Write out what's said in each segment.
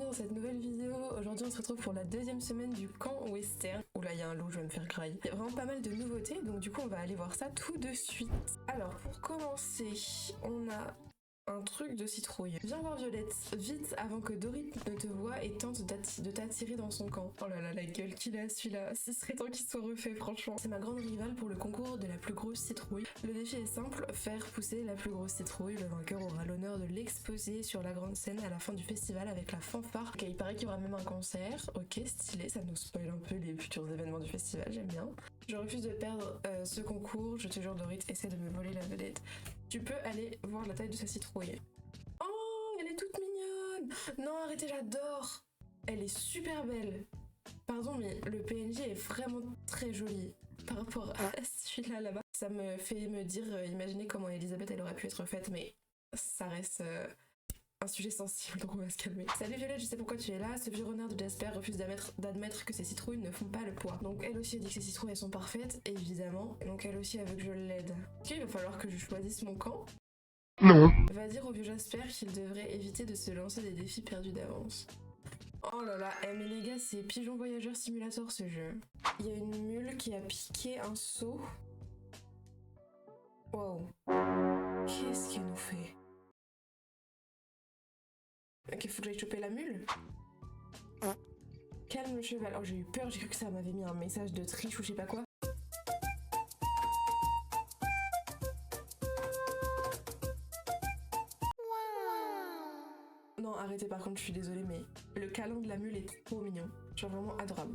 dans cette nouvelle vidéo. Aujourd'hui on se retrouve pour la deuxième semaine du camp western. Oula, il y a un loup, je vais me faire grailler. Il y a vraiment pas mal de nouveautés, donc du coup on va aller voir ça tout de suite. Alors pour commencer, on a un truc de citrouille. Viens voir Violette, vite avant que Dorit ne te voie et tente de t'attirer dans son camp. Oh là là, la gueule qu'il a celui-là. Ce serait temps qu'il soit refait, franchement. C'est ma grande rivale pour le concours de la plus grosse citrouille. Le défi est simple, faire pousser la plus grosse citrouille. Le vainqueur aura l'honneur de l'exposer sur la grande scène à la fin du festival avec la fanfare. Ok, il paraît qu'il y aura même un concert. Ok, stylé, ça nous spoil un peu les futurs événements du festival, j'aime bien. Je refuse de perdre ce concours, je te jure Dorit, essaie de me voler la vedette. Tu peux aller voir la taille de sa citrouille. Oh, elle est toute mignonne. Non, arrêtez, j'adore. Elle est super belle. Pardon, mais le PNJ est vraiment très joli par rapport à celui-là là-bas. Ça me fait me dire, imaginez comment Elisabeth elle aurait pu être faite, mais ça reste un sujet sensible, donc on va se calmer. Salut Violette, je sais pourquoi tu es là. Ce vieux renard de Jasper refuse d'admettre que ses citrouilles ne font pas le poids. Donc elle aussi a dit que ses citrouilles elles sont parfaites, évidemment. Donc elle aussi elle veut que je l'aide. Ok, il va falloir que je choisisse mon camp. Non. Va dire au vieux Jasper qu'il devrait éviter de se lancer des défis perdus d'avance. Oh là là, mais les gars, c'est Pigeon Voyageur Simulator ce jeu. Il y a une mule qui a piqué un seau. Wow. Qu'est-ce qu'elle nous fait? Ok, faut que j'aille choper la mule. Calme le cheval. Oh, j'ai eu peur, j'ai cru que ça m'avait mis un message de triche ou je sais pas quoi. Non, arrêtez par contre, je suis désolée, mais le câlin de la mule est trop mignon. Genre vraiment adorable.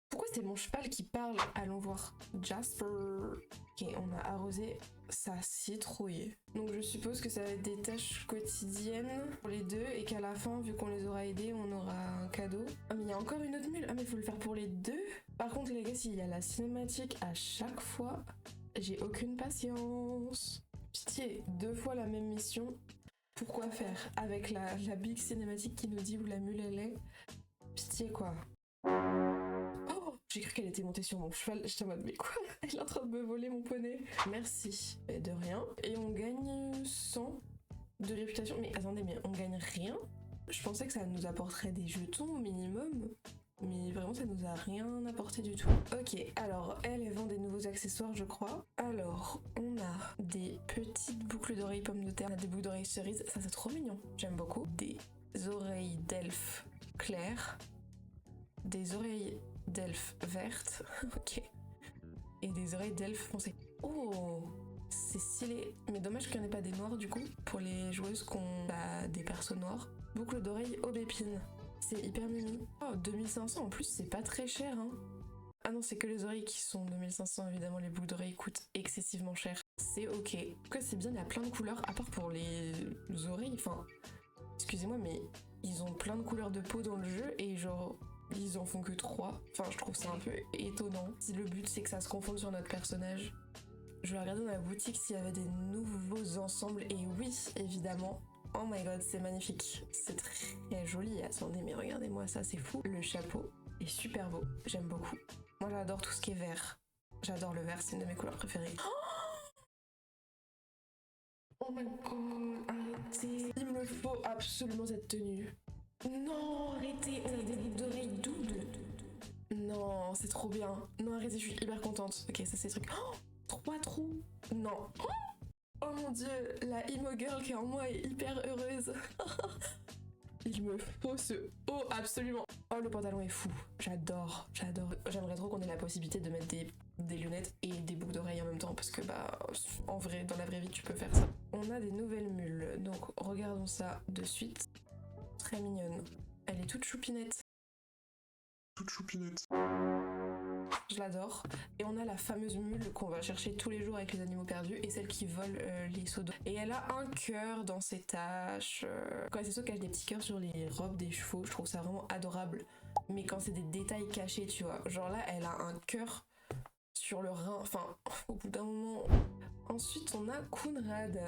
Pourquoi c'est mon cheval qui parle? Allons voir. Jasper. Ok, on a arrosé sa citrouille. Donc je suppose que ça va être des tâches quotidiennes pour les deux et qu'à la fin, vu qu'on les aura aidés, on aura un cadeau. Ah mais il y a encore une autre mule. Ah mais il faut le faire pour les deux. Par contre les gars, s'il y a la cinématique à chaque fois, j'ai aucune patience. Pitié, 2 fois la même mission. Pourquoi faire? Avec la big cinématique qui nous dit où la mule elle est. Pitié quoi. Oh, j'ai cru qu'elle était montée sur mon cheval. J'étais en mode mais quoi? Elle est en train de me voler mon poney. Merci. De rien. Et on gagne 100 de réputation. Mais attendez, mais on gagne rien? Je pensais que ça nous apporterait des jetons au minimum. Mais vraiment ça nous a rien apporté du tout. Ok, alors elle vend des nouveaux accessoires je crois. Alors on a des petites boucles d'oreilles pommes de terre, on a des boucles d'oreilles cerises, ça c'est trop mignon, j'aime beaucoup. Des oreilles d'elfe claires, des oreilles d'elfe vertes, ok, et des oreilles d'elfe foncées. Oh, c'est stylé, mais dommage qu'il n'y en ait pas des noirs du coup, pour les joueuses qui ont des persos noirs. Boucle d'oreilles aubépine. C'est hyper mimi. Oh, 2500 en plus, c'est pas très cher, hein. Ah non, c'est que les oreilles qui sont 2500, évidemment, les boucles d'oreilles coûtent excessivement cher. C'est ok. En tout cas, c'est bien, il y a plein de couleurs, à part pour les oreilles, enfin... Excusez-moi, mais ils ont plein de couleurs de peau dans le jeu, et genre, ils en font que 3. Enfin, je trouve ça un peu étonnant. Si le but, c'est que ça se confonde sur notre personnage. Je vais regarder dans la boutique s'il y avait des nouveaux ensembles, et oui, évidemment... Oh my god, c'est magnifique. C'est très joli. Attendez, mais regardez-moi ça, c'est fou. Le chapeau est super beau. J'aime beaucoup. Moi, j'adore tout ce qui est vert. J'adore le vert, c'est une de mes couleurs préférées. Oh my god, arrêtez. Il me faut absolument cette tenue. Non, arrêtez. On a des boucles d'oreilles doubles. Non, c'est trop bien. Non, arrêtez, je suis hyper contente. Ok, ça, c'est le truc. Oh, 3 trous. Non. Oh mon dieu, la emo girl qui est en moi est hyper heureuse. Il me faut ce haut absolument. Oh, le pantalon est fou. J'adore, j'adore. J'aimerais trop qu'on ait la possibilité de mettre des lunettes et des boucles d'oreilles en même temps parce que en vrai, dans la vraie vie, tu peux faire ça. On a des nouvelles mules, donc regardons ça de suite. Très mignonne. Elle est toute choupinette. Toute choupinette. Je l'adore. Et on a la fameuse mule qu'on va chercher tous les jours avec les animaux perdus et celle qui vole les seaux d'eau. Et elle a un cœur dans ses taches. Quand c'est sûr qu'elle a des petits cœurs sur les robes des chevaux, je trouve ça vraiment adorable. Mais quand c'est des détails cachés, tu vois. Genre là, elle a un cœur sur le rein. Enfin, au bout d'un moment... Ensuite, on a Conrad,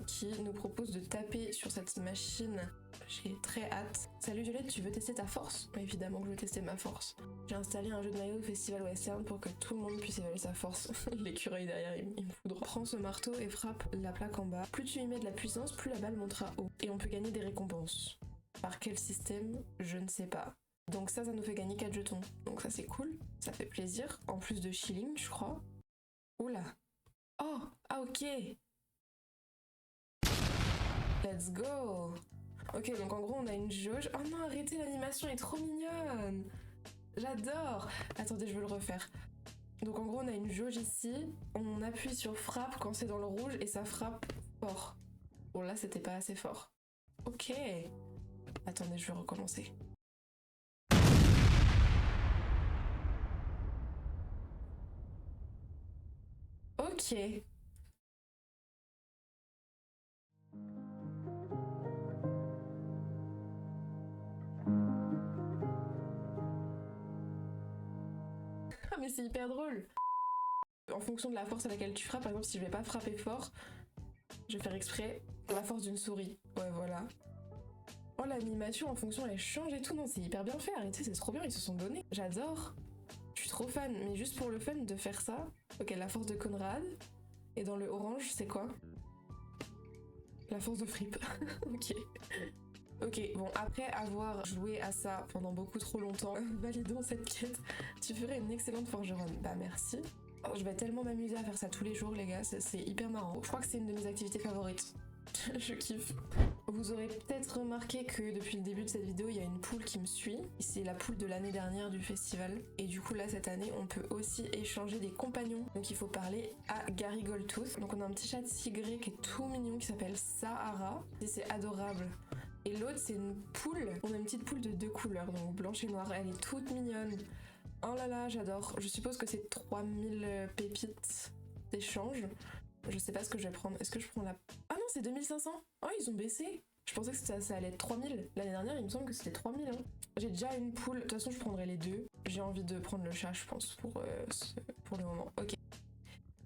qui nous propose de taper sur cette machine. J'ai très hâte. Salut Violette, tu veux tester ta force? Évidemment que je veux tester ma force. J'ai installé un jeu de maillot au Festival Western pour que tout le monde puisse évaluer sa force. L'écureuil derrière, il me foudre. Prends ce marteau et frappe la plaque en bas. Plus tu y mets de la puissance, plus la balle montera haut. Et on peut gagner des récompenses. Par quel système? Je ne sais pas. Donc ça nous fait gagner 4 jetons. Donc ça c'est cool, ça fait plaisir. En plus de shilling, je crois. Oula. Oh, ah ok. Let's go. Ok, donc en gros on a une jauge. Oh non, arrêtez, l'animation est trop mignonne. J'adore. Attendez, je veux le refaire. Donc en gros on a une jauge ici. On appuie sur frappe quand c'est dans le rouge et ça frappe fort. Bon là c'était pas assez fort. Ok. Attendez, je vais recommencer. Ok. Ah mais c'est hyper drôle. En fonction de la force à laquelle tu frappes, par exemple si je vais pas frapper fort, je vais faire exprès la force d'une souris. Ouais voilà. Oh l'animation en fonction elle change et tout, non c'est hyper bien fait, arrêtez c'est trop bien, ils se sont donnés. J'adore. Je suis trop fan, mais juste pour le fun de faire ça. Ok, la force de Conrad. Et dans le orange c'est quoi? La force de Fripp. Ok. Ok, bon, après avoir joué à ça pendant beaucoup trop longtemps, validons cette quête. Tu ferais une excellente forgeronne. Bah merci. Oh, je vais tellement m'amuser à faire ça tous les jours, les gars, c'est hyper marrant. Je crois que c'est une de mes activités favorites. Je kiffe. Vous aurez peut-être remarqué que depuis le début de cette vidéo, il y a une poule qui me suit. C'est la poule de l'année dernière du festival. Et du coup, là, cette année, on peut aussi échanger des compagnons. Donc il faut parler à Gary Goldtooth. Donc on a un petit chat tigré qui est tout mignon, qui s'appelle Sahara. Et c'est adorable. Et l'autre, c'est une poule. On a une petite poule de 2 couleurs, donc blanche et noire. Elle est toute mignonne. Oh là là, j'adore. Je suppose que c'est 3000 pépites d'échange. Je sais pas ce que je vais prendre. Est-ce que je prends la... Ah non, c'est 2500. Oh, ils ont baissé. Je pensais que ça allait être 3000. L'année dernière, il me semble que c'était 3000. Hein. J'ai déjà une poule. De toute façon, je prendrai les deux. J'ai envie de prendre le chat, je pense, pour le moment. Ok.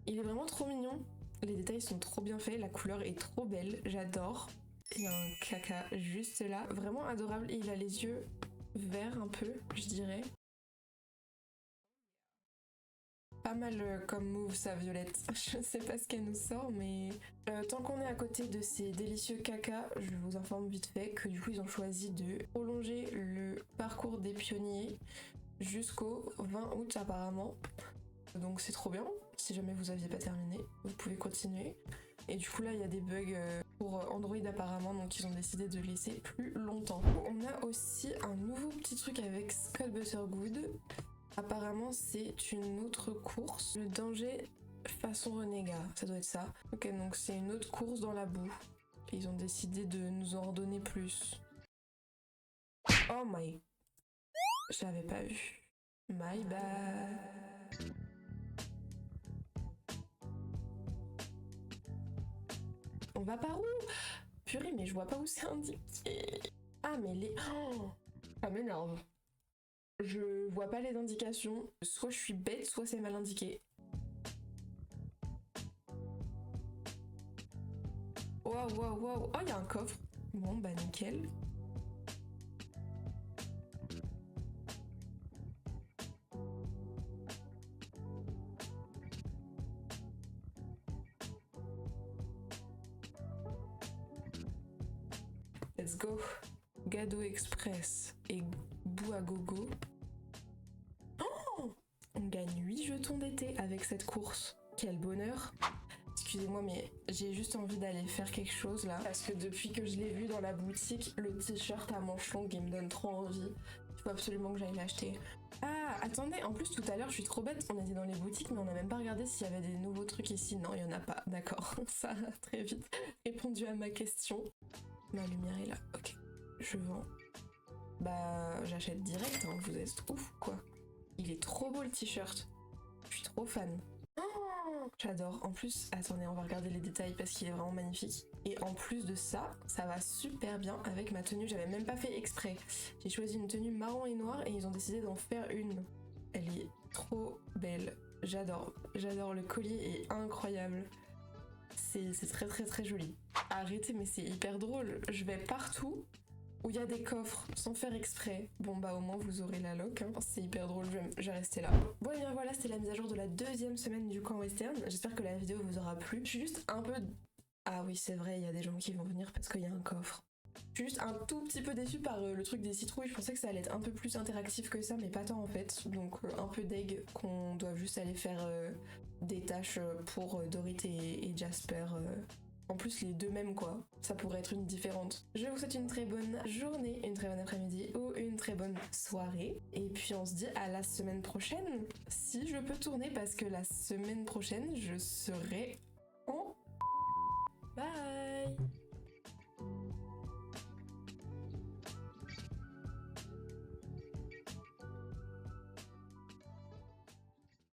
Il est vraiment trop mignon. Les détails sont trop bien faits. La couleur est trop belle. J'adore. Il y a un caca juste là. Vraiment adorable. Et il a les yeux verts un peu, je dirais. Pas mal comme move ça, Violette. Je sais pas ce qu'elle nous sort, mais tant qu'on est à côté de ces délicieux caca, je vous informe vite fait que du coup ils ont choisi de prolonger le parcours des pionniers jusqu'au 20 août apparemment. Donc c'est trop bien. Si jamais vous aviez pas terminé, vous pouvez continuer. Et du coup là il y a des bugs pour Android apparemment, donc ils ont décidé de laisser plus longtemps. On a aussi un nouveau petit truc avec Scott Buttergood. Apparemment c'est une autre course, le danger façon renégat, ça doit être ça. Ok, donc c'est une autre course dans la boue. Et ils ont décidé de nous en redonner plus. Oh my... J'avais pas vu. My bad. On va par où? Purée, mais je vois pas où c'est indiqué. Ah mais les... Oh, ça m'énerve. Je vois pas les indications. Soit je suis bête, soit c'est mal indiqué. Waouh, waouh, waouh. Oh, il y a un coffre. Bon, bah nickel. Let's go. Gado Express et Bouagogo. Oh, on gagne 8 jetons d'été avec cette course. Quel bonheur. Excusez-moi, mais j'ai juste envie d'aller faire quelque chose là. Parce que depuis que je l'ai vu dans la boutique, le t-shirt à manches longues, il me donne trop envie. Il faut absolument que j'aille l'acheter. Ah, attendez, en plus tout à l'heure, je suis trop bête. On était dans les boutiques, mais on n'a même pas regardé s'il y avait des nouveaux trucs ici. Non, il y en a pas. D'accord, ça a très vite répondu à ma question. Ma lumière est là, ok. Je vends. Bah, j'achète direct, hein. Vous êtes ouf, quoi. Il est trop beau le t-shirt. Je suis trop fan. Oh, j'adore. En plus, attendez, on va regarder les détails parce qu'il est vraiment magnifique. Et en plus de ça, ça va super bien avec ma tenue. J'avais même pas fait exprès. J'ai choisi une tenue marron et noire et ils ont décidé d'en faire une. Elle est trop belle. j'adore. J'adore, le collier est incroyable. C'est très très très joli. Arrêtez, mais c'est hyper drôle. Je vais partout où il y a des coffres, sans faire exprès. Bon bah au moins vous aurez la loc, hein. C'est hyper drôle, je vais rester là. Bon et bien voilà, c'était la mise à jour de la 2e semaine du camp western. J'espère que la vidéo vous aura plu. Je suis juste un peu... Ah oui c'est vrai, il y a des gens qui vont venir parce qu'il y a un coffre. Je suis juste un tout petit peu déçue par le truc des citrouilles. Je pensais que ça allait être un peu plus interactif que ça, mais pas tant en fait. Donc un peu deg qu'on doit juste aller faire des tâches pour Dorit et Jasper. En plus les deux mêmes quoi, ça pourrait être une différente. Je vous souhaite une très bonne journée, une très bonne après-midi ou une très bonne soirée. Et puis on se dit à la semaine prochaine, si je peux tourner, parce que la semaine prochaine je serai en... Bye.